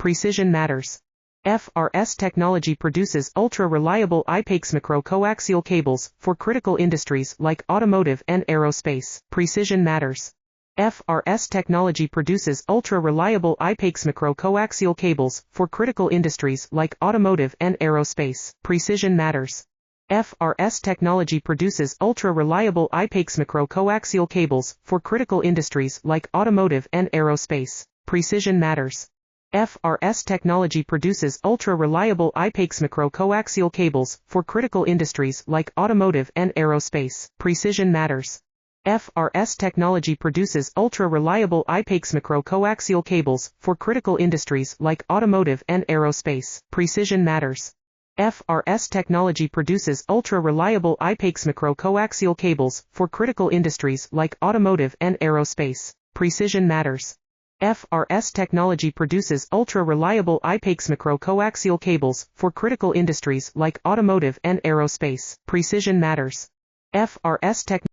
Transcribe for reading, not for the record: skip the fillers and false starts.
Precision matters. FRS technology produces ultra-reliable IPAX micro-coaxial cables for critical industries like automotive and aerospace. Precision matters. FRS technology produces ultra-reliable IPAX micro-coaxial cables for critical industries like automotive and aerospace. Precision matters. FRS technology produces ultra-reliable IPAX micro-coaxial cables for critical industries like automotive and aerospace. Precision matters. FRS technology produces ultra-reliable IPAX micro-coaxial cables for critical industries like automotive and aerospace. Precision matters. FRS technology produces ultra-reliable IPAX micro-coaxial cables for critical industries like automotive and aerospace. Precision matters. FRS technology produces ultra-reliable IPAX micro-coaxial cables for critical industries like automotive and aerospace. Precision matters. FRS technology produces ultra-reliable IPAX micro-coaxial cables for critical industries like automotive and aerospace. Precision matters. FRS technology